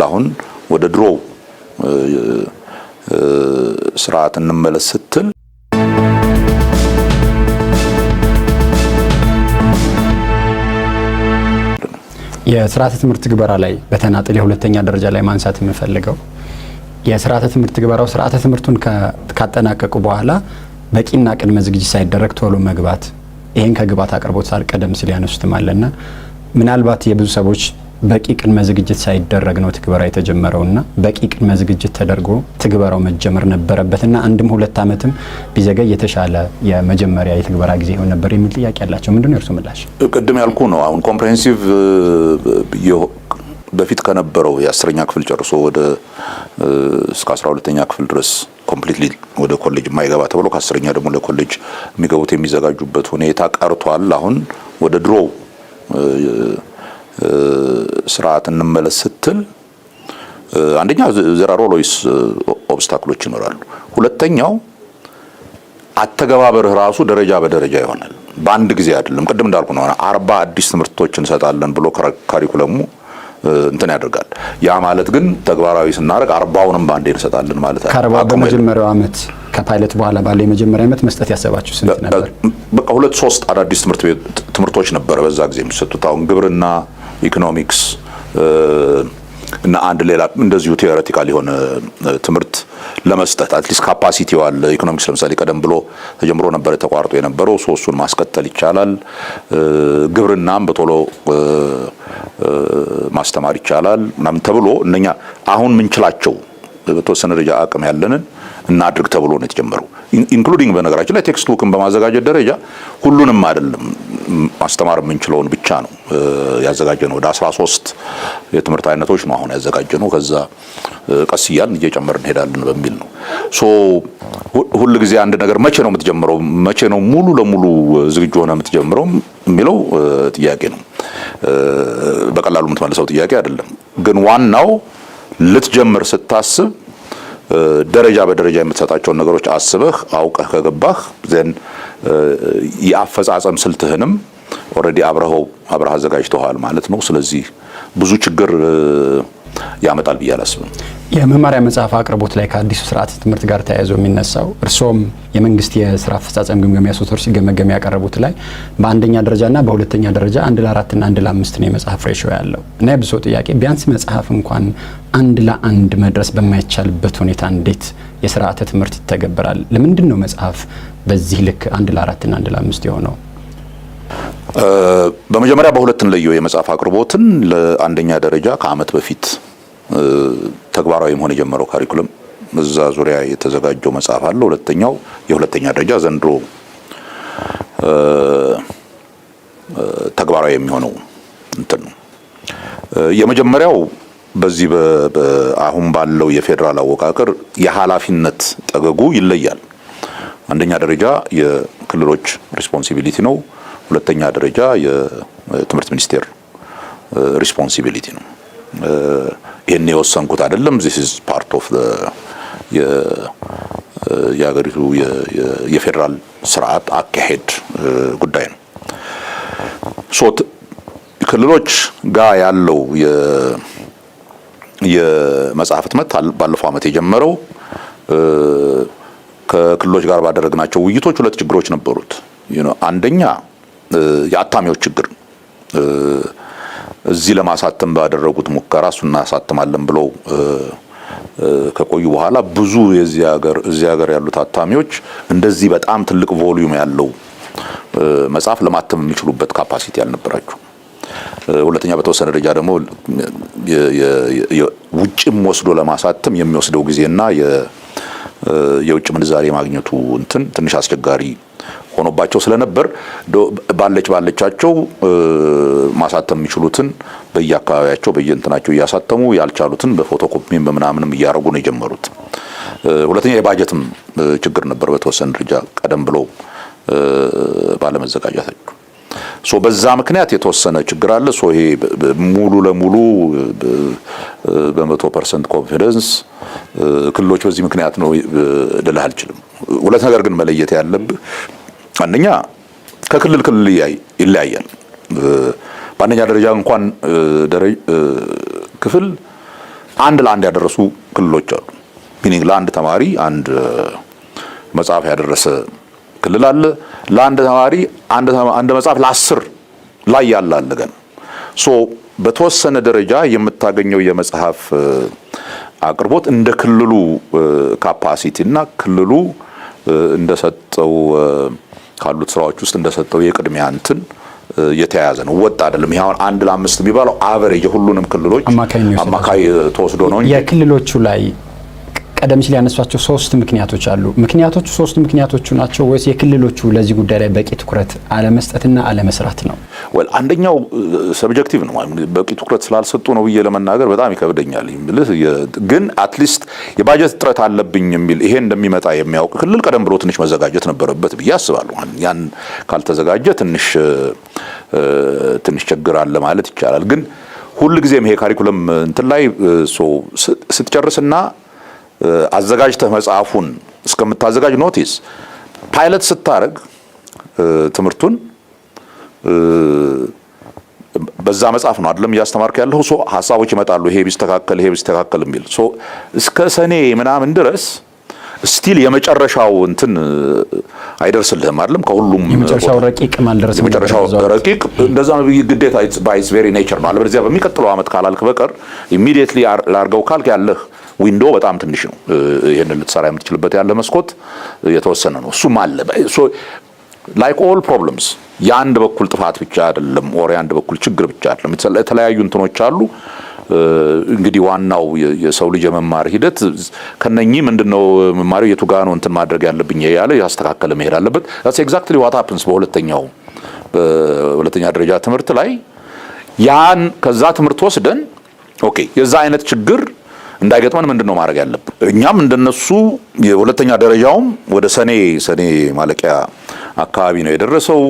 አሁን ወደ ድሮ ስርዓት እንመለስ ስትል የስርዓተ ትምህርት ግበራ ላይ በተናጠል የሁለተኛ ደረጃ ላይ ማንሳት የምፈልገው የስርዓተ ትምህርት ግበራው ስርዓተ ትምህርቱን ካጠናቀቁ በኋላ በቂና ቅድመ ዝግጅት ሳይደረግ ቶሎ መግባት ይሄን ከግባት አቅርቦት ቀደም ሲል ያነሱትም አለና ምናልባት የብዙ ሰዎች በቂ ቅድመ ዝግጅት ሳይደረግ ነው ትግበራ የተጀመረውና በቂ ቅድመ ዝግጅት ተደርጎ ትግበራው መጀመር ነበረበትና አንድም ሁለት ዓመትም ቢዘገይ የተሻለ የመጀመሪያ የትግበራ ጊዜ ይሆን ነበር የሚል ጥያቄ ያላቸው ምንድነው የእርሱ ምላሽ? ቅድም ያልኩ ነው። አሁን ኮምፕሬሄንሲቭ በፊት ከነበረው የ10ኛ ክፍል ጨርሶ ወደ እስከ 12ኛ ክፍል ድረስ ኮምፕሊትሊ ወደ ኮሌጅ የማይገባ ተብሎ ከ10ኛ ደግሞ ለኮሌጅ የሚገቡት የሚዘጋጁበት ሁኔታ ቀርቷል። አሁን ወደ ድሮ ስርዓት እንመለስ ስትል አንደኛ ዘራሮ ሎይስ ኦብስታክሎች ይኖራሉ። ሁለተኛው አተገባበርህ ራሱ ደረጃ በደረጃ ይሆናል። በአንድ ጊዜ አይደለም። ቅድም እንዳልኩ ነው 40 አዲስ ትምህርቶች እንሰጣለን ብሎ ካሪኩለሙ እንትን ያደርጋል። ያ ማለት ግን ተግባራዊ ስናደርግ 40ውንም ባንዴ እንሰጣለን ማለት አይደለም። ከአርባ በመጀመሪያው አመት ከፓይለት በኋላ ባለው የመጀመሪያ አመት መስጠት ያሰባችሁ ስንት ነበር? በቃ 2-3 አዳዲስ ትምህርቶች ነበር በዛ ጊዜ የሚሰጡት። አሁን ግብርና፣ ኢኮኖሚክስ እና አንድ ሌላ እንደዚሁ ቴዎሬቲካል የሆነ ትምህርት ለመስጠት አትሊስት ካፓሲቲው አለ። ኢኮኖሚክስ ለምሳሌ ቀደም ብሎ ተጀምሮ ነበር ተቋርጦ የነበረው ሶስቱን ማስቀጠል ይቻላል። ግብርናም በቶሎ ማስተማር ይቻላል ምናምን ተብሎ እነኛ አሁን ምንችላቸው በተወሰነ ደረጃ አቅም ያለንን እናድርግ ተብሎ ነው የተጀመረው። ኢንክሉዲንግ በነገራችን ላይ ቴክስት ቡክን በማዘጋጀት ደረጃ ሁሉንም አይደለም ማስተማር የምንችለውን ብቻ ነው ያዘጋጀነው። ወደ 13 የትምህርት አይነቶች ነው አሁን ያዘጋጀነው። ከዛ ቀስ እያልን እየጨመርን እንሄዳለን በሚል ነው። ሁሉ ጊዜ አንድ ነገር መቼ ነው የምትጀምረው፣ መቼ ነው ሙሉ ለሙሉ ዝግጁ ሆነ የምትጀምረው የሚለው ጥያቄ ነው። በቀላሉ የምትመልሰው ጥያቄ አይደለም። ግን ዋናው ልትጀምር ስታስብ ደረጃ በደረጃ የምትሰጣቸውን ነገሮች አስበህ አውቀህ ከገባህ ዘን የአፈጻጸም ስልትህንም ኦሬዲ አብረህ አዘጋጅተዋል ማለት ነው። ስለዚህ ብዙ ችግር ያመጣል ብዬ አላስብም። የመማሪያ መጽሐፍ አቅርቦት ላይ ከአዲሱ ስርዓተ ትምህርት ጋር ተያይዞ የሚነሳው እርሶም የመንግስት የስራ አፈጻጸም ግምገማ ሶስት ወር ሲገመገም ያቀረቡት ላይ በአንደኛ ደረጃና በሁለተኛ ደረጃ 1:4 እና 1:5 ነው የመጽሐፍ ሬሽዮ ያለው እና የብዙ ጥያቄ ቢያንስ መጽሐፍ እንኳን 1:1 መድረስ በማይቻልበት ሁኔታ እንዴት የስርዓተ ትምህርት ይተገበራል? ለምንድን ነው መጽሐፍ በዚህ ልክ 1:4 እና 1:5 የሆነው? በመጀመሪያ በሁለት እንለየው የመጽሐፍ አቅርቦትን። ለአንደኛ ደረጃ ከአመት በፊት ተግባራዊ መሆን የጀመረው ካሪኩለም እዛ ዙሪያ የተዘጋጀው መጽሐፍ አለ። ሁለተኛው የሁለተኛ ደረጃ ዘንድሮ ተግባራዊ የሚሆነው እንትን ነው። የመጀመሪያው በዚህ አሁን ባለው የፌደራል አወቃቀር የኃላፊነት ጠገጉ ይለያል። አንደኛ ደረጃ የክልሎች ሪስፖንሲቢሊቲ ነው። ሁለተኛ ደረጃ የትምህርት ሚኒስቴር ሪስፖንሲቢሊቲ ነው። ይሄን የወሰንኩት አይደለም። this is part of the የሀገሪቱ የፌደራል ስርዓት አካሄድ ጉዳይ ነው። ክልሎች ጋር ያለው የመጽሐፍ ህትመት ባለፈው አመት የጀመረው ከክልሎች ጋር ባደረግናቸው ውይይቶች ሁለት ችግሮች ነበሩት። አንደኛ የአታሚዎች ችግር እዚህ ለማሳተም ባደረጉት ሙከራ እሱና እናሳተማለን ብለው ከቆዩ በኋላ ብዙ እዚህ ሀገር ያሉት አታሚዎች እንደዚህ በጣም ትልቅ ቮሊዩም ያለው መጽሐፍ ለማተም የሚችሉበት ካፓሲቲ ያልነበራቸው። ሁለተኛ በተወሰነ ደረጃ ደግሞ ውጭም ወስዶ ለማሳተም የሚወስደው ጊዜና የውጭ ምንዛሬ ማግኘቱ እንትን ትንሽ አስቸጋሪ ሆኖባቸው ስለነበር ባለቻቸው ማሳተም የሚችሉትን በየአካባቢያቸው በየእንትናቸው እያሳተሙ ያልቻሉትን በፎቶኮፒም በምናምንም እያደረጉ ነው የጀመሩት። ሁለተኛ የባጀትም ችግር ነበር በተወሰነ ደረጃ ቀደም ብሎ ባለመዘጋጀታቸው። በዛ ምክንያት የተወሰነ ችግር አለ። ይሄ ሙሉ ለሙሉ በ100% ኮንፊደንስ ክልሎች በዚህ ምክንያት ነው ልልህ አልችልም። ሁለት ነገር ግን መለየት ያለብህ አንደኛ ከክልል ክልል ይለያያል። በአንደኛ ደረጃ እንኳን ክፍል አንድ ለአንድ ያደረሱ ክልሎች አሉ። ሚኒንግ ለአንድ ተማሪ አንድ መጽሐፍ ያደረሰ ክልል አለ። ለአንድ ተማሪ አንድ መጽሐፍ ለ10 ላይ ያለ አለ። ገና ሶ በተወሰነ ደረጃ የምታገኘው የመጽሐፍ አቅርቦት እንደ ክልሉ ካፓሲቲ እና ክልሉ እንደሰጠው ካሉት ስራዎች ውስጥ እንደሰጠው የቅድሚያ እንትን የተያያዘ ነው። ወጥ አይደለም። ይሄ አሁን 1 ለ5 የሚባለው አቨሬጅ የሁሉንም ክልሎች አማካይ ተወስዶ ነው እንጂ የክልሎቹ ላይ ቀደም ሲል ያነሷቸው 3 ምክንያቶች አሉ። ምክንያቶቹ 3 ምክንያቶቹ ናቸው ወይስ የክልሎቹ ለዚህ ጉዳይ ላይ በቂ ትኩረት አለመስጠትና አለመስራት ነው? ወል አንደኛው ሰብጀክቲቭ ነው። በቂ ትኩረት ስላልሰጡ ነው ብዬ ለመናገር በጣም ይከብደኛል። ግን አትሊስት የባጀት እጥረት አለብኝ የሚል ይሄ እንደሚመጣ የሚያውቅ ክልል ቀደም ብሎ ትንሽ መዘጋጀት ነበረበት ብዬ አስባለሁ። ያን ካልተዘጋጀ ትንሽ ችግር አለ ማለት ይቻላል። ግን ሁሉ ጊዜም ይሄ ካሪኩለም እንትን ላይ ስትጨርስና አዘጋጅተህ መጽሐፉን እስከምታዘጋጅ ኖቲስ ፓይለት ስታረግ ትምህርቱን በዛ መጽሐፍ ነው አይደለም እያስተማርክ ያለው። ሶ ሐሳቦች ይመጣሉ። ይሄ ቢስተካከል የሚል ሶ እስከ ሰኔ ምናምን ድረስ ስቲል የመጨረሻው እንትን አይደርስልህም አይደለም። ከሁሉም የመጨረሻው ረቂቅ ማልደረስ የመጨረሻው ረቂቅ እንደዛ ነው ግዴታ ባይስ ቬሪ ኔቸር ነው። አለበለዚያ በሚቀጥለው ዓመት ካላልክ በቀር ኢሚዲየትሊ ላርገው ካልክ ያለህ ዊንዶ በጣም ትንሽ ነው። ይሄንን ልትሰራ የምትችልበት ያለ መስኮት የተወሰነ ነው። እሱም አለ። ሶ ላይክ ኦል ፕሮብለምስ የአንድ በኩል ጥፋት ብቻ አይደለም፣ ኦር የአንድ በኩል ችግር ብቻ አይደለም። የተለያዩ እንትኖች አሉ። እንግዲህ ዋናው የሰው ልጅ የመማር ሂደት ከነኚህ ምንድነው መማሪው የቱ ጋር ነው እንትን ማድረግ ያለብኝ ያለ ያስተካከለ መሄድ አለበት። that's exactly what happens በሁለተኛ ደረጃ ትምህርት ላይ ያን ከዛ ትምህርት ወስደን ኦኬ የዛ አይነት ችግር እንዳይገጥመን ምንድነው ማድረግ ያለብን? እኛም እንደነሱ የሁለተኛ ደረጃውም ወደ ሰኔ ማለቂያ አካባቢ ነው የደረሰው።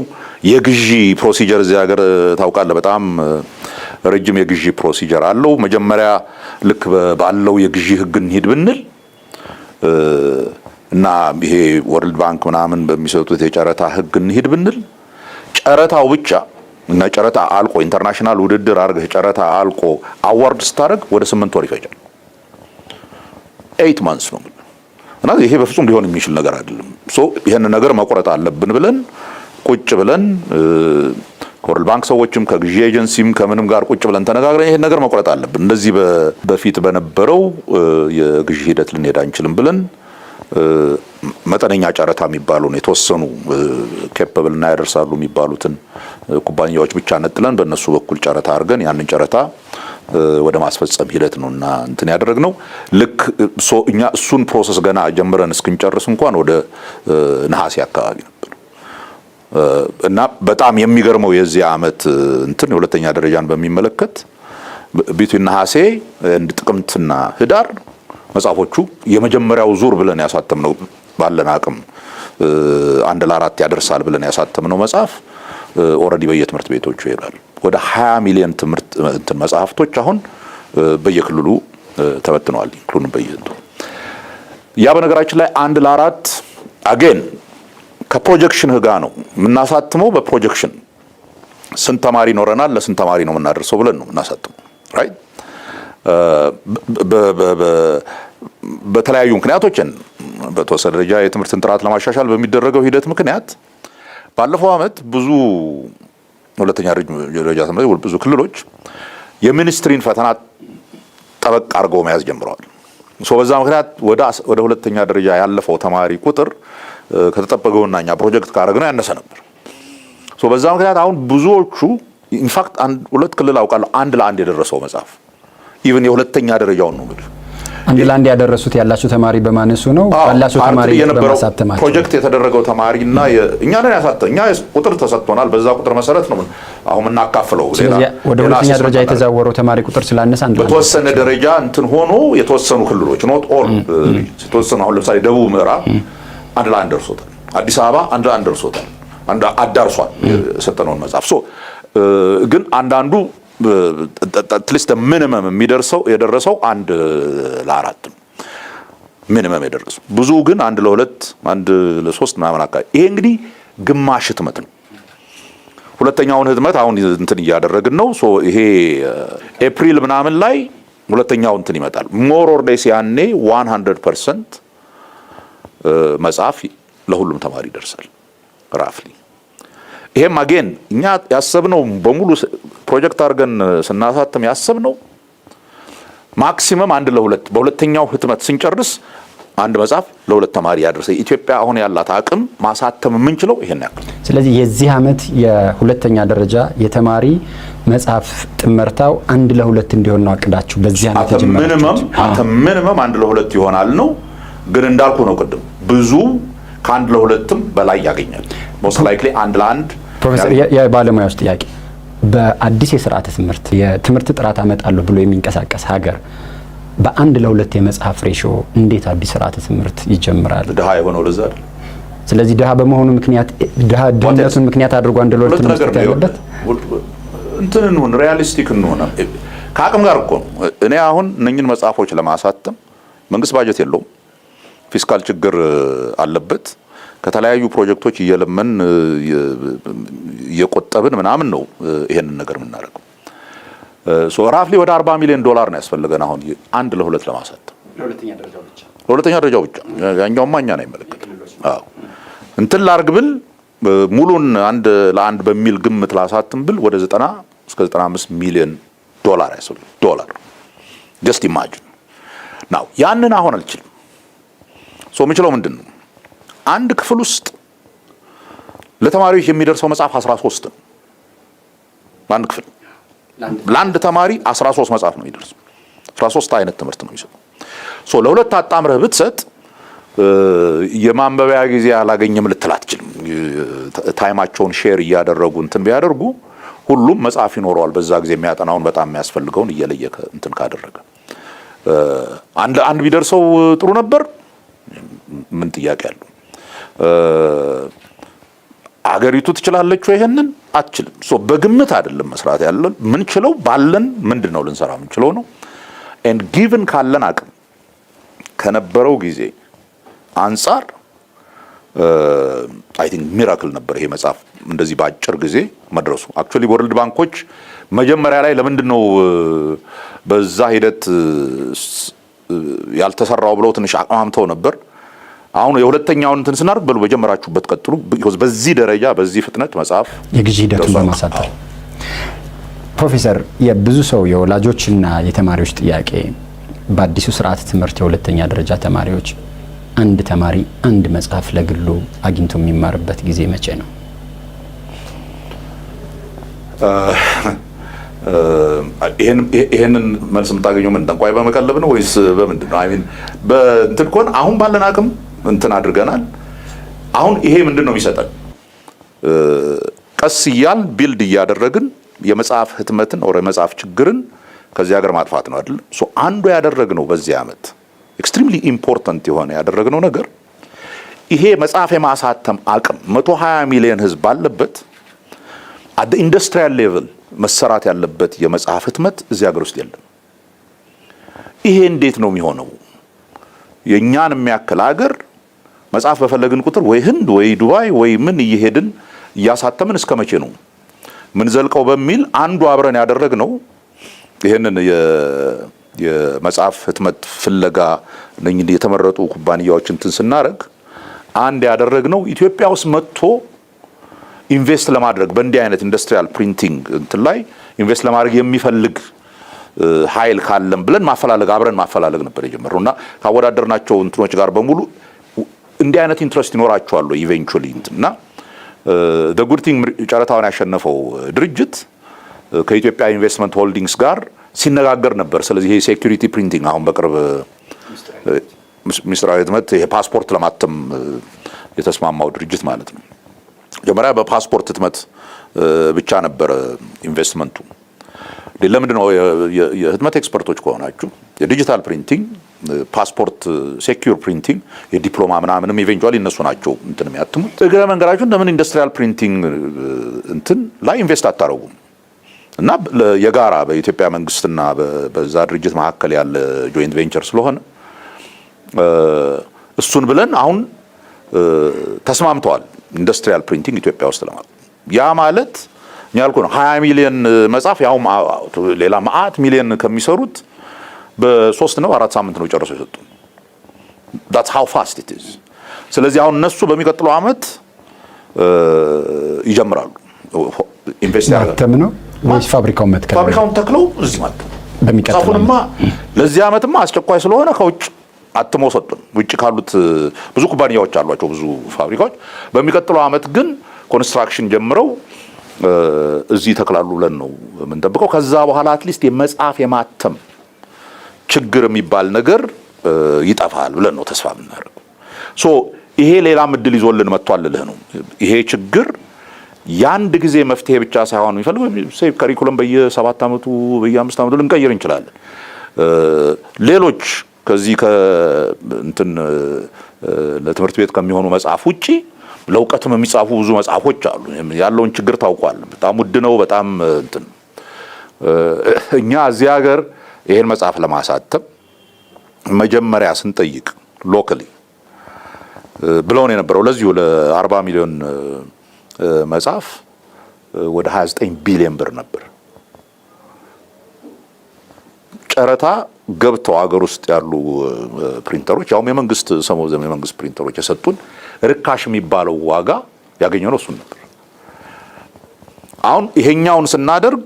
የግዢ ፕሮሲጀር እዚህ ሀገር ታውቃለህ፣ በጣም ረጅም የግዢ ፕሮሲጀር አለው። መጀመሪያ ልክ ባለው የግዢ ህግ እንሂድ ብንል እና ይሄ ወርልድ ባንክ ምናምን በሚሰጡት የጨረታ ህግ እንሂድ ብንል ጨረታው ብቻ እና ጨረታ አልቆ ኢንተርናሽናል ውድድር አድርገህ ጨረታ አልቆ አዋርድ ስታደርግ ወደ 8 ወር ይፈጃል። 8 months ነው እና ይሄ በፍጹም ሊሆን የሚችል ነገር አይደለም። ሶ ይሄን ነገር መቆረጥ አለብን ብለን ቁጭ ብለን ከወርልድ ባንክ ሰዎችም ከግዢ ኤጀንሲም ከምንም ጋር ቁጭ ብለን ተነጋግረን ይሄን ነገር መቆረጥ አለብን፣ እንደዚህ በፊት በነበረው የግዢ ሂደት ልንሄድ አንችልም ብለን መጠነኛ ጨረታ የሚባሉን የተወሰኑ ኬፓብል እና ያደርሳሉ የሚባሉትን ኩባንያዎች ብቻ ነጥለን በእነሱ በኩል ጨረታ አድርገን ያንን ጨረታ ወደ ማስፈጸም ሂደት ነውና እንትን ያደረግነው። ልክ እኛ እሱን ፕሮሰስ ገና ጀምረን እስክንጨርስ እንኳን ወደ ነሐሴ አካባቢ ነበር እና በጣም የሚገርመው የዚህ ዓመት እንትን የሁለተኛ ደረጃን በሚመለከት ቢትዊን ነሐሴ ጥቅምትና ህዳር መጽሐፎቹ የመጀመሪያው ዙር ብለን ያሳተምነው ባለን አቅም 1 ለ4 ያደርሳል ብለን ያሳተምነው መጽሐፍ ኦልሬዲ በየትምህርት ቤቶቹ ይሄዳል። ወደ 20 ሚሊዮን ትምህርት እንትን መጽሐፍቶች አሁን በየክልሉ ተበትነዋል። ኢንክሉዲንግ በየእንቱ ያ በነገራችን ላይ 1 ለ4 አገን ከፕሮጀክሽን ህጋ ነው የምናሳትመው። በፕሮጀክሽን ስንት ተማሪ ይኖረናል፣ ለስንት ተማሪ ነው የምናደርሰው ብለን ነው የምናሳትመው። ራይት በተለያዩ ምክንያቶችን በተወሰነ ደረጃ የትምህርትን ጥራት ለማሻሻል በሚደረገው ሂደት ምክንያት ባለፈው ዓመት ብዙ ሁለተኛ ደረጃ ትምህርት ብዙ ክልሎች የሚኒስትሪን ፈተና ጠበቅ አድርገው መያዝ ጀምረዋል። በዛ ምክንያት ወደ ሁለተኛ ደረጃ ያለፈው ተማሪ ቁጥር ከተጠበቀውና እኛ ፕሮጀክት ካደረግነው ያነሰ ነበር። በዛ ምክንያት አሁን ብዙዎቹ ኢንፋክት 2 ክልል አውቃለሁ 1 ለ1 የደረሰው መጽሐፍ ኢቭን የሁለተኛ ደረጃውን ነው እንግዲህ 1 ለ1 ያደረሱት ያላችሁ ተማሪ በማነሱ ነው ያላችሁ ተማሪ በማሳተማቸው ፕሮጀክት የተደረገው ተማሪና እኛ ነን ያሳተም እኛ ቁጥር ተሰጥቶናል። በዛ ቁጥር መሰረት ነው አሁን እናካፍለው። ወደ ሁለተኛ ደረጃ የተዛወረው ተማሪ ቁጥር ስላነሰ በተወሰነ ደረጃ እንትን ሆኖ የተወሰኑ ክልሎች ኖት ኦል የተወሰኑ አሁን ለምሳሌ ደቡብ ምዕራብ 1 ለ1 ደርሶታል። አዲስ አበባ 1 ለ1 ደርሶታል። አዳርሷል የሰጠነውን መጽሐፍ። ግን አንዳንዱ አትሊስት ሚኒመም የደረሰው 1 ለ4 ነው ሚኒመም የደረሰው። ብዙ ግን 1 ለ2 1 ለ3 ምናምን አካባቢ። ይሄ እንግዲህ ግማሽ ህትመት ነው። ሁለተኛውን ህትመት አሁን እንትን እያደረግን ነው። ይሄ ኤፕሪል ምናምን ላይ ሁለተኛው እንትን ይመጣል። ሞር ኦር ሌስ ያኔ 100% መጽሐፍ ለሁሉም ተማሪ ይደርሳል ራፍሊ። ይሄም አጌን እኛ ያሰብነው በሙሉ ፕሮጀክት አድርገን ስናሳትም ያሰብነው ማክሲመም 1 ለ2 በሁለተኛው ህትመት ስንጨርስ አንድ መጽሐፍ ለሁለት ተማሪ ያደርሰ። ኢትዮጵያ አሁን ያላት አቅም ማሳተም የምንችለው ይሄን ያክል። ስለዚህ የዚህ ዓመት የሁለተኛ ደረጃ የተማሪ መጽሐፍ ጥመርታው 1 ለ2 እንዲሆን ነው አቅዳችሁ በዚህ ዓመት ጀምራችሁ? ምንመም 1 ለ2 ይሆናል ነው። ግን እንዳልኩ ነው ቅድም ብዙ ከ1 ለ2ም በላይ ያገኛል። ሞስት ላይክሊ 1 ለ1። ፕሮፌሰር የባለሙያዎች ጥያቄ በአዲስ የስርዓተ ትምህርት የትምህርት ጥራት አመጣለሁ ብሎ የሚንቀሳቀስ ሀገር በ1 ለ2 የመጽሐፍ ሬሽዮ እንዴት አዲስ ስርዓተ ትምህርት ይጀምራል? ድሃ የሆነው ለዛ አይደል? ስለዚህ ድሃ በመሆኑ ምክንያት ድህነቱን ምክንያት አድርጎ 1 ለ2 ትምህርት ያለበት እንትን እንሆን ሪያሊስቲክ እንሆን ከአቅም ጋር እኮ ነው። እኔ አሁን እነኝን መጽሐፎች ለማሳተም መንግስት ባጀት የለውም፣ ፊስካል ችግር አለበት። ከተለያዩ ፕሮጀክቶች እየለመን እየቆጠብን ምናምን ነው ይሄንን ነገር የምናደርገው። ሶ ራፍሊ ወደ $40 ሚሊዮን ነው ያስፈልገን አሁን 1 ለ2 ለማሳተም ለሁለተኛ ደረጃው ብቻ። ያኛውማ እኛን አይመለከትም። አዎ እንትን ላርግ ብል ሙሉን 1 ለ1 በሚል ግምት ላሳትም ብል ወደ 90 እስከ $95 ሚሊዮን ያስፈልጋል። ዶላር ጀስት ኢማጂን ናው። ያንን አሁን አልችልም። ሶ የምችለው ምንድን ነው? አንድ ክፍል ውስጥ ለተማሪዎች የሚደርሰው መጽሐፍ 13 ነው። አንድ ክፍል ለአንድ ተማሪ 13 መጽሐፍ ነው የሚደርሰው። 13 አይነት ትምህርት ነው የሚሰጠው። ሶ ለሁለት አጣምረህ ብትሰጥ የማንበቢያ ጊዜ አላገኘም ልትል አትችልም። ታይማቸውን ሼር እያደረጉ እንትን ቢያደርጉ ሁሉም መጽሐፍ ይኖረዋል። በዛ ጊዜ የሚያጠናውን በጣም የሚያስፈልገውን እየለየ እንትን ካደረገ አንድ ቢደርሰው ጥሩ ነበር። ምን ጥያቄ አለው? አገሪቱ ትችላለች ወይ? ይሄንን አትችልም። ሶ በግምት አይደለም መስራት ያለን። ምን ችለው ባለን ምንድነው ልንሰራ ምን ችለው ነው። ኤንድ ጊቭን ካለን አቅም ከነበረው ጊዜ አንፃር አይ ቲንክ ሚራክል ነበር ይሄ መጽሐፍ እንደዚህ በአጭር ጊዜ መድረሱ። አክቹአሊ ወርልድ ባንኮች መጀመሪያ ላይ ለምንድነው በዛ ሂደት ያልተሰራው ብለው ትንሽ አቅማምተው ነበር። አሁን የሁለተኛውን እንትን ስናርግ በሉ በጀመራችሁበት ቀጥሉ። በዚህ ደረጃ በዚህ ፍጥነት መጽሐፍ የግዢ ሂደቱን በማሳጠር ፕሮፌሰር፣ የብዙ ሰው የወላጆችና የተማሪዎች ጥያቄ በአዲሱ ስርዓተ ትምህርት የሁለተኛ ደረጃ ተማሪዎች አንድ ተማሪ አንድ መጽሐፍ ለግሉ አግኝቶ የሚማርበት ጊዜ መቼ ነው? ይሄንን መልስ የምታገኘው ምን ጠንቋይ በመቀለብ ነው ወይስ በምንድን ነው? አይ ሚን በእንትን ኮን አሁን ባለን አቅም እንትን አድርገናል። አሁን ይሄ ምንድን ነው የሚሰጠን? ቀስ እያል ቢልድ እያደረግን የመጽሐፍ ህትመትን ኦር የመጽሐፍ ችግርን ከዚህ ሀገር ማጥፋት ነው አይደል? ሶ አንዱ ያደረግነው በዚህ ዓመት ኤክስትሪምሊ ኢምፖርታንት የሆነ ያደረግነው ነገር ይሄ መጽሐፍ የማሳተም አቅም 120 ሚሊዮን ህዝብ ባለበት አት ኢንዱስትሪያል ሌቭል መሰራት ያለበት የመጽሐፍ ህትመት እዚህ ሀገር ውስጥ የለም። ይሄ እንዴት ነው የሚሆነው? የኛን የሚያክል ሀገር መጽሐፍ በፈለግን ቁጥር ወይ ህንድ ወይ ዱባይ ወይ ምን እየሄድን እያሳተምን እስከ መቼ ነው ምን ዘልቀው በሚል አንዱ አብረን ያደረግነው ይሄንን የመጽሐፍ ህትመት ፍለጋ ነኝ የተመረጡ ኩባንያዎች እንትን ስናረግ አንድ ያደረግነው ኢትዮጵያ ውስጥ መጥቶ ኢንቨስት ለማድረግ በእንዲህ አይነት ኢንዱስትሪያል ፕሪንቲንግ እንትን ላይ ኢንቨስት ለማድረግ የሚፈልግ ኃይል ካለም ብለን ማፈላለግ አብረን ማፈላለግ ነበር የጀመረውና ካወዳደርናቸው እንትኖች ጋር በሙሉ እንዲህ አይነት ኢንትረስት ይኖራቸዋል ኢቬንቹዋሊ እና the good thing ጨረታውን ያሸነፈው ድርጅት ከኢትዮጵያ ኢንቨስትመንት ሆልዲንግስ ጋር ሲነጋገር ነበር። ስለዚህ ይሄ ሴኩሪቲ ፕሪንቲንግ አሁን በቅርብ ሚኒስትራዊ ህትመት ይሄ ፓስፖርት ለማተም የተስማማው ድርጅት ማለት ነው። መጀመሪያ በፓስፖርት ህትመት ብቻ ነበር ኢንቨስትመንቱ። ለምንድን ነው የህትመት ኤክስፐርቶች ከሆናችሁ የዲጂታል ፕሪንቲንግ፣ ፓስፖርት ሴኩር ፕሪንቲንግ፣ የዲፕሎማ ምናምንም ኢቬንቹዋሊ እነሱ ናቸው እንትን የሚያትሙት። እግረ መንገዳችሁ እንደምን ኢንዱስትሪያል ፕሪንቲንግ እንትን ላይ ኢንቨስት አታረጉም? እና የጋራ በኢትዮጵያ መንግስትና በዛ ድርጅት መካከል ያለ ጆይንት ቬንቸር ስለሆነ እሱን ብለን አሁን ተስማምተዋል። ኢንዱስትሪያል ፕሪንቲንግ ኢትዮጵያ ውስጥ ለማለት ያ ማለት እኛ ያልኩ ነው 20 ሚሊዮን መጽሐፍ ያው ሌላ ማአት ሚሊዮን ከሚሰሩት በ3 ነው 4 ሳምንት ነው ጨርሰው የሰጡን። that's how fast it is። ስለዚህ አሁን እነሱ በሚቀጥለው አመት ይጀምራሉ ኢንቨስት ያደርጋሉ ነው ወይስ ፋብሪካውን ተክለው እዚህ ማለት በሚቀጥለውማ ለዚህ አመትማ አስቸኳይ ስለሆነ ከውጭ አትሞ ሰጡን። ውጭ ካሉት ብዙ ኩባንያዎች አሏቸው ብዙ ፋብሪካዎች። በሚቀጥለው አመት ግን ኮንስትራክሽን ጀምረው እዚህ ተክላሉ ብለን ነው የምንጠብቀው። ከዛ በኋላ አትሊስት የመጽሐፍ የማተም ችግር የሚባል ነገር ይጠፋል ብለን ነው ተስፋ የምናደርገው። ሶ ይሄ ሌላም እድል ይዞልን መጥቷል ልልህ ነው። ይሄ ችግር ያንድ ጊዜ መፍትሄ ብቻ ሳይሆን የሚፈልገው ሴፍ ካሪኩለም በየ7 አመቱ በየ5 አመቱ ልንቀይር እንችላለን። ሌሎች ከዚህ ከእንትን ለትምህርት ቤት ከሚሆኑ መጽሐፍ ውጪ ለውቀትም የሚጻፉ ብዙ መጽሐፎች አሉ። ያለውን ችግር ታውቋል። በጣም ውድ ነው። በጣም እንትን እኛ እዚህ ሀገር ይሄን መጽሐፍ ለማሳተም መጀመሪያ ስንጠይቅ ሎካሊ ብለውን የነበረው ለዚሁ ለ40 ሚሊዮን መጽሐፍ ወደ 29 ቢሊዮን ብር ነበር። ጨረታ ገብተው ሀገር ውስጥ ያሉ ፕሪንተሮች ያውም የመንግስት ሰሞኑን የመንግስት ፕሪንተሮች የሰጡን ርካሽ የሚባለው ዋጋ ያገኘነው እሱን ነበር። አሁን ይሄኛውን ስናደርግ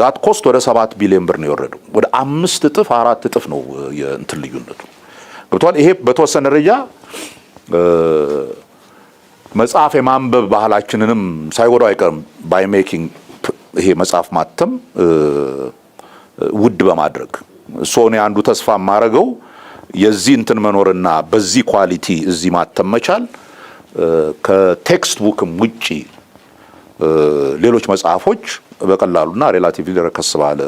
ዛት ኮስት ወደ 7 ቢሊዮን ብር ነው የወረደው። ወደ 5 እጥፍ 4 እጥፍ ነው የእንትን ልዩነቱ ገብቷል። ይሄ በተወሰነ ደረጃ መጽሐፍ የማንበብ ባህላችንንም ሳይጎዳው አይቀርም። ባይ ሜኪንግ ይሄ መጽሐፍ ማተም ውድ በማድረግ ሶኔ አንዱ ተስፋ ማረገው የዚህ እንትን መኖርና በዚህ ኳሊቲ እዚህ ማተም መቻል ከቴክስት ቡክም ውጪ ሌሎች መጽሐፎች በቀላሉና ሪላቲቭሊ ረከስ ባለ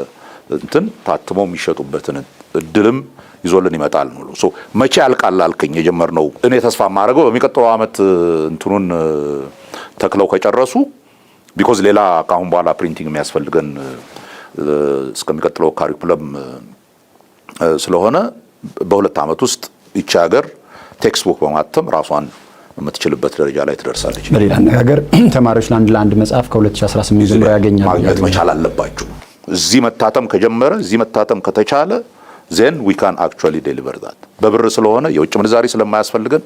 እንትን ታትመው የሚሸጡበትን እድልም ይዞልን ይመጣል ነው። ሶ መቼ ያልቃል አልከኝ የጀመርነው እኔ ተስፋ ማረገው በሚቀጥለው አመት እንትኑን ተክለው ከጨረሱ ቢኮዝ ሌላ ካሁን በኋላ ፕሪንቲንግ የሚያስፈልገን እስከሚቀጥለው ካሪኩለም ስለሆነ በ2 አመት ውስጥ ይቺ ሀገር ቴክስት ቡክ በማተም ራሷን የምትችልበት ደረጃ ላይ ትደርሳለች። በሌላ አነጋገር ተማሪዎች ለአንድ መጽሐፍ ከ2018 ጀምሮ ያገኛሉ። ማግኘት መቻል አለባቸው። እዚህ መታተም ከጀመረ እዚህ መታተም ከተቻለ then we can actually deliver that። በብር ስለሆነ የውጭ ምንዛሪ ስለማያስፈልገን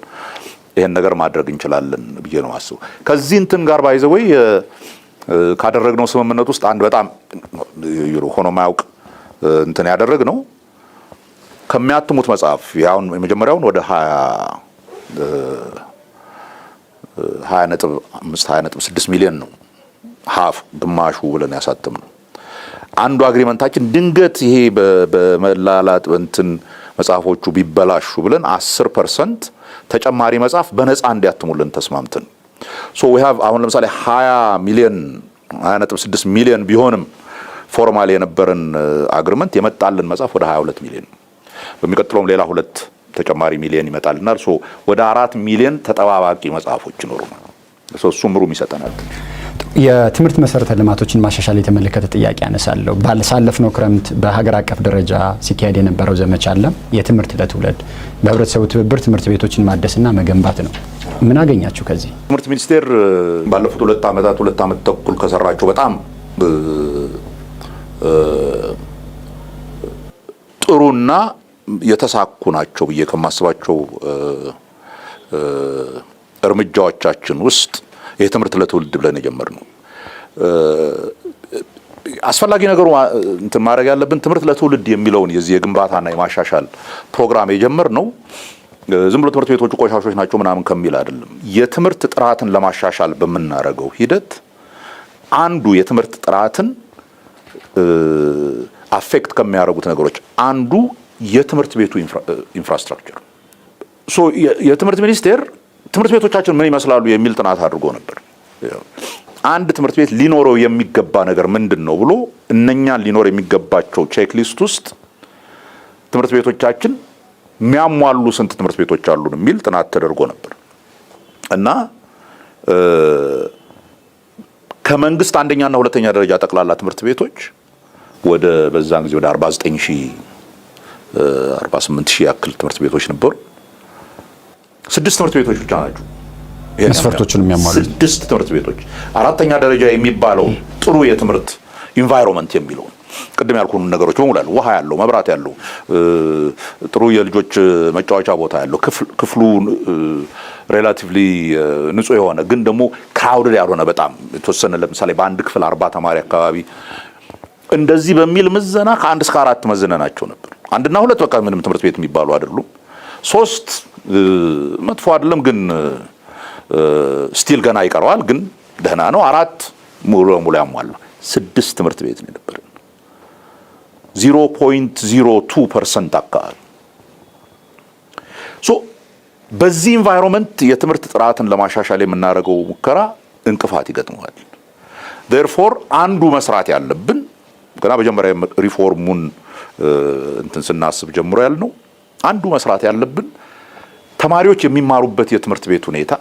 ይሄን ነገር ማድረግ እንችላለን ብዬ ነው አስቡ። ከዚህ እንትን ጋር ባይዘው ካደረግነው ስምምነት ውስጥ አንድ በጣም ዩሮ ሆኖ ማያውቅ እንትን ያደረግነው ከሚያትሙት መጽሐፍ ያውን የመጀመሪያውን ወደ 20.6 ሚሊዮን ነው ሃፍ ግማሹ ብለን ያሳተምነው። አንዱ አግሪመንታችን ድንገት ይሄ በመላላጥ እንትን መጽሐፎቹ ቢበላሹ ብለን 10% ተጨማሪ መጽሐፍ በነፃ እንዲያትሙልን ተስማምተን ሶ we have አሁን ለምሳሌ 20.6 ሚሊዮን ቢሆንም ፎርማል የነበረን አግሪመንት የመጣልን መጽሐፍ ወደ 22 ሚሊዮን በሚቀጥለውም ሌላ 2 ተጨማሪ ሚሊዮን ይመጣልናል። ሶ ወደ 4 ሚሊዮን ተጠባባቂ መጽሐፎች ይኖሩናል። ሶ እሱም ሩም ይሰጠናል። የትምህርት መሰረተ ልማቶችን ማሻሻል የተመለከተ ጥያቄ አነሳለሁ። ባለሳለፍነው ክረምት በሀገር አቀፍ ደረጃ ሲካሄድ የነበረው ዘመቻ አለ የትምህርት ለትውልድ በህብረተሰቡ ትብብር ትምህርት ቤቶችን ማደስና መገንባት ነው። ምን አገኛችሁ ከዚህ? ትምህርት ሚኒስቴር ባለፉት 2 አመታት 2 አመት ተኩል ከሰራቸው በጣም ጥሩና የተሳኩ ናቸው ብዬ ከማስባቸው እርምጃዎቻችን ውስጥ የትምህርት ለትውልድ ብለን የጀመርነው አስፈላጊ ነገሩ እንትን ማድረግ ያለብን ትምህርት ለትውልድ የሚለውን የዚህ የግንባታና የማሻሻል ፕሮግራም የጀመርነው ዝም ብሎ ትምህርት ቤቶቹ ቆሻሾች ናቸው ምናምን ከሚል አይደለም። የትምህርት ጥራትን ለማሻሻል በመናረገው ሂደት አንዱ የትምህርት ጥራትን አፌክት ከሚያደርጉት ነገሮች አንዱ የትምህርት ቤቱ ኢንፍራስትራክቸር ሶ የትምህርት ሚኒስቴር ትምህርት ቤቶቻችን ምን ይመስላሉ የሚል ጥናት አድርጎ ነበር። አንድ ትምህርት ቤት ሊኖረው የሚገባ ነገር ምንድነው ብሎ እነኛን ሊኖር የሚገባቸው ቼክ ሊስት ውስጥ ትምህርት ቤቶቻችን የሚያሟሉ ስንት ትምህርት ቤቶች አሉን የሚል ጥናት ተደርጎ ነበር እና ከመንግስት አንደኛና ሁለተኛ ደረጃ ጠቅላላ ትምህርት ቤቶች ወደ በዛን ጊዜ ወደ 48,000 ያክል ትምህርት ቤቶች ነበሩ። 6 ትምህርት ቤቶች ብቻ ናቸው መስፈርቶችን የሚያሟሉ 6 ትምህርት ቤቶች። አራተኛ ደረጃ የሚባለው ጥሩ የትምህርት ኢንቫይሮንመንት የሚለው ቅድም ያልኩን ነገሮች በሙሉ አሉ። ውሃ ያለው፣ መብራት ያለው፣ ጥሩ የልጆች መጫወቻ ቦታ ያለው፣ ክፍሉ ሬላቲቭሊ ንጹህ የሆነ ግን ደግሞ ክራውድድ ያልሆነ በጣም የተወሰነ ለምሳሌ በአንድ ክፍል 40 ተማሪ አካባቢ እንደዚህ በሚል ምዘና ከ1 እስከ 4 መዝነናቸው ነበር። 1 እና 2 በቃ ምንም ትምህርት ቤት የሚባሉ አይደሉም። 3 መጥፎ አይደለም ግን ስቲል ገና ይቀረዋል ግን ደህና ነው። 4 ሙሉ ለሙሉ ያሟላ 6 ትምህርት ቤት ነው ነበር 0.02% አካባቢ። ሶ በዚህ ኢንቫይሮንመንት የትምህርት ጥራትን ለማሻሻል የምናደርገው ሙከራ እንቅፋት ይገጥመዋል። therefore አንዱ መስራት ያለብን ገና መጀመሪያ ሪፎርሙን እንትን ስናስብ ጀምሮ ያልነው አንዱ መስራት ያለብን ተማሪዎች የሚማሩበት የትምህርት ቤት ሁኔታ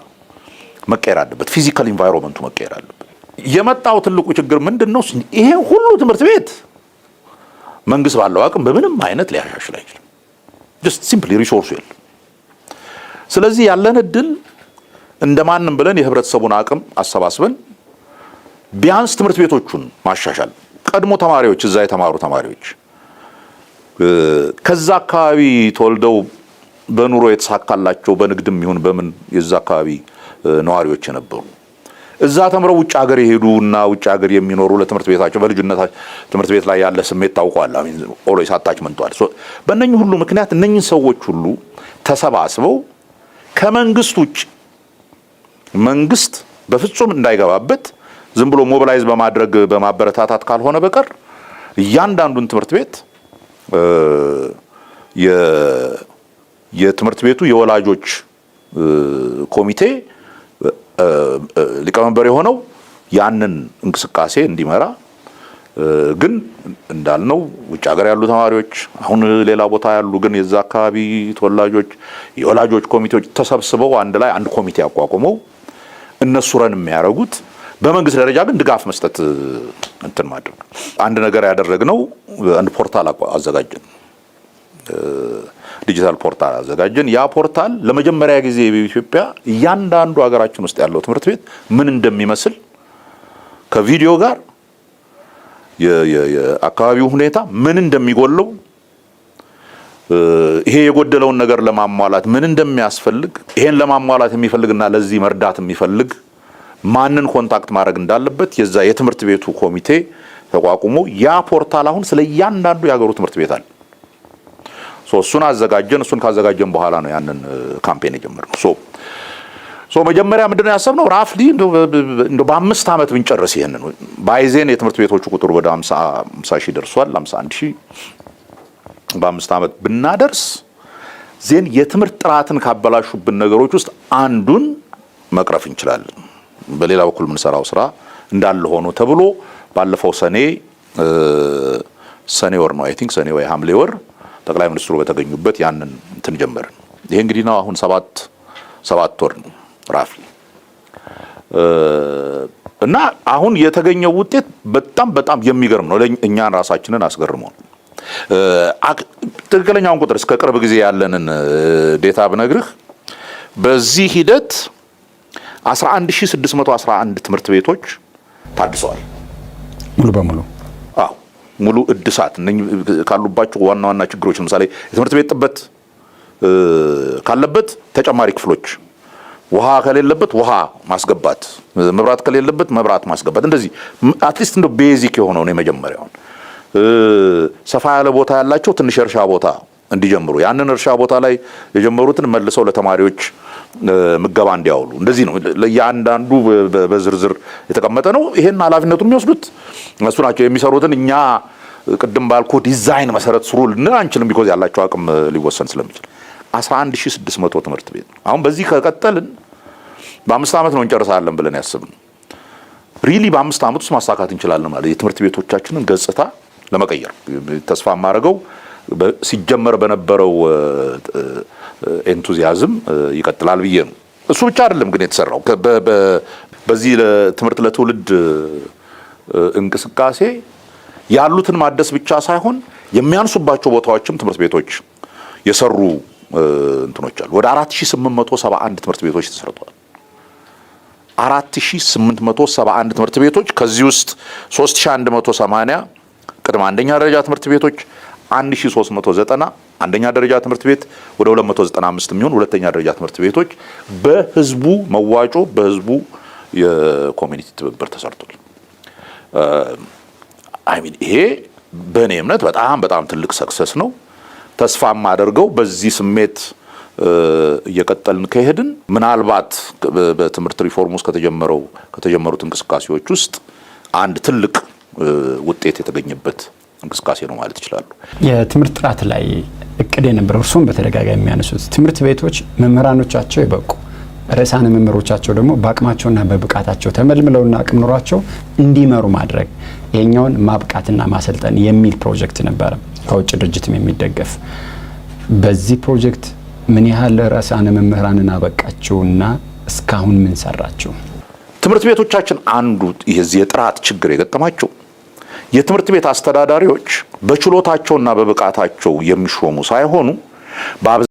መቀየር አለበት። ፊዚካል ኢንቫይሮንመንቱ መቀየር አለበት። የመጣው ትልቁ ችግር ምንድነው? ይሄ ሁሉ ትምህርት ቤት መንግስት ባለው አቅም በምንም አይነት ሊያሻሽል አይችልም። just simply ሪሶርሱ የለም። ስለዚህ ያለን እድል እንደማንም ብለን የህብረተሰቡን አቅም አሰባስበን ቢያንስ ትምህርት ቤቶቹን ማሻሻል ቀድሞ ተማሪዎች እዛ የተማሩ ተማሪዎች ከዛ አካባቢ ተወልደው በኑሮ የተሳካላቸው በንግድም ይሁን በምን የዛ አካባቢ ነዋሪዎች የነበሩ እዛ ተምረው ውጭ ሀገር የሄዱና ውጭ ሀገር የሚኖሩ ለትምህርት ቤታቸው በልጅነታቸው ትምህርት ቤት ላይ ያለ ስሜት ታውቋል። ኦልዌይስ አታችመንት አለ። በእነኚህ ሁሉ ምክንያት እነኚህ ሰዎች ሁሉ ተሰባስበው ከመንግስት ውጭ መንግስት በፍጹም እንዳይገባበት ዝም ብሎ ሞቢላይዝ በማድረግ በማበረታታት ካልሆነ በቀር እያንዳንዱን ትምህርት ቤት የትምህርት ቤቱ የወላጆች ኮሚቴ ሊቀመንበር የሆነው ያንን እንቅስቃሴ እንዲመራ ግን እንዳልነው ውጭ ሀገር ያሉ ተማሪዎች አሁን ሌላ ቦታ ያሉ ግን የዛ አካባቢ ተወላጆች የወላጆች ኮሚቴዎች ተሰብስበው አንድ ላይ አንድ ኮሚቴ አቋቁመው እነሱ ረን የሚያደርጉት በመንግስት ደረጃ ግን ድጋፍ መስጠት እንትን ማድረግ። አንድ ነገር ያደረግነው አንድ ፖርታል አዘጋጀን፣ ዲጂታል ፖርታል አዘጋጀን። ያ ፖርታል ለመጀመሪያ ጊዜ በኢትዮጵያ እያንዳንዱ ሀገራችን ውስጥ ያለው ትምህርት ቤት ምን እንደሚመስል ከቪዲዮ ጋር የአካባቢው ሁኔታ ምን እንደሚጎለው ይሄ የጎደለውን ነገር ለማሟላት ምን እንደሚያስፈልግ ይሄን ለማሟላት የሚፈልግና ለዚህ መርዳት የሚፈልግ ማንን ኮንታክት ማድረግ እንዳለበት የዛ የትምህርት ቤቱ ኮሚቴ ተቋቁሞ ያ ፖርታል አሁን ስለ እያንዳንዱ የሀገሩ ትምህርት ቤት አለ። እሱን አዘጋጀን። እሱን ካዘጋጀን በኋላ ነው ያንን ካምፔን የጀመርነው። መጀመሪያ ምንድነው ያሰብነው ራፍሊ እንደ በ5 ዓመት ብንጨርስ ይሄንን ባይዜን የትምህርት ቤቶቹ ቁጥር ወደ 50 ሺህ ደርሷል። 51 ሺህ በ5 ዓመት ብናደርስ ዜን የትምህርት ጥራትን ካበላሹብን ነገሮች ውስጥ አንዱን መቅረፍ እንችላለን። በሌላ በኩል የምንሰራው ስራ እንዳለ ሆኖ ተብሎ ባለፈው ሰኔ ወር ነው አይ ቲንክ ሰኔ ወይ ሐምሌ ወር ጠቅላይ ሚኒስትሩ በተገኙበት ያንን እንትን ጀመርን። ይሄ እንግዲህ ነው አሁን 7 ወር ነው ራፍሊ እና አሁን የተገኘው ውጤት በጣም የሚገርም ነው። እኛን ራሳችንን አስገርመው ትክክለኛውን ቁጥር እስከ ቅርብ ጊዜ ያለንን ዴታ ብነግርህ በዚህ ሂደት 11611 ትምህርት ቤቶች ታድሰዋል ሙሉ በሙሉ። ሙሉ እድሳት ካሉባቸው ዋና ዋና ችግሮች ለምሳሌ የትምህርት ቤት ጥበት ካለበት ተጨማሪ ክፍሎች፣ ውሃ ከሌለበት ውሃ ማስገባት፣ መብራት ከሌለበት መብራት ማስገባት፣ እንደዚህ አትሊስት እንደው ቤዚክ የሆነው ነው የመጀመሪያውን። ሰፋ ያለ ቦታ ያላቸው ትንሽ እርሻ ቦታ እንዲጀምሩ ያንን እርሻ ቦታ ላይ የጀመሩትን መልሰው ለተማሪዎች ምገባ እንዲያውሉ እንደዚህ ነው። ለያንዳንዱ በዝርዝር የተቀመጠ ነው። ይሄን ኃላፊነቱን የሚወስዱት እነሱ ናቸው። የሚሰሩትን እኛ ቅድም ባልኩ ዲዛይን መሰረት ስሩ ልንል አንችልም፣ ቢኮዝ ያላቸው አቅም ሊወሰን ስለሚችል 11600 ትምህርት ቤት አሁን በዚህ ከቀጠልን በ5 ዓመት ነው እንጨርሳለን ብለን ያስብን። ሪሊ በ5 ዓመት ውስጥ ማሳካት እንችላለን ማለት የትምህርት ቤቶቻችንን ገጽታ ለመቀየር ተስፋ የማደርገው ሲጀመር በነበረው ኤንቱዚያዝም ይቀጥላል ብዬ ነው። እሱ ብቻ አይደለም ግን የተሰራው በዚህ ለትምህርት ለትውልድ እንቅስቃሴ ያሉትን ማደስ ብቻ ሳይሆን የሚያንሱባቸው ቦታዎችም ትምህርት ቤቶች የሰሩ እንትኖች አሉ። ወደ 4871 ትምህርት ቤቶች ተሰርተዋል። 4871 ትምህርት ቤቶች ከዚህ ውስጥ 3180 ቅድመ አንደኛ ደረጃ ትምህርት ቤቶች 1390 አንደኛ ደረጃ ትምህርት ቤት ወደ 295 የሚሆን ሁለተኛ ደረጃ ትምህርት ቤቶች በህዝቡ መዋጮ በህዝቡ የኮሚኒቲ ትብብር ተሰርቷል። ይሄ በእኔ እምነት በጣም ትልቅ ሰክሰስ ነው። ተስፋ የማደርገው በዚህ ስሜት እየቀጠልን ከሄድን ምናልባት በትምህርት ሪፎርም ውስጥ ከተጀመሩት እንቅስቃሴዎች ውስጥ አንድ ትልቅ ውጤት የተገኘበት እንቅስቃሴ ነው ማለት ይችላሉ። የትምህርት ጥራት ላይ እቅድ የነበረው እርሱም በተደጋጋሚ የሚያነሱት ትምህርት ቤቶች መምህራኖቻቸው ይበቁ፣ ርዕሳነ መምህሮቻቸው ደግሞ በአቅማቸውና በብቃታቸው ተመልምለውና አቅም ኖሯቸው እንዲመሩ ማድረግ ይሄኛውን ማብቃትና ማሰልጠን የሚል ፕሮጀክት ነበረ ከውጭ ድርጅትም የሚደገፍ። በዚህ ፕሮጀክት ምን ያህል ርዕሳነ መምህራንን አበቃቸውና እስካሁን ምን ሰራቸው? ትምህርት ቤቶቻችን አንዱ የዚህ የጥራት ችግር የገጠማቸው የትምህርት ቤት አስተዳዳሪዎች በችሎታቸውና በብቃታቸው የሚሾሙ ሳይሆኑ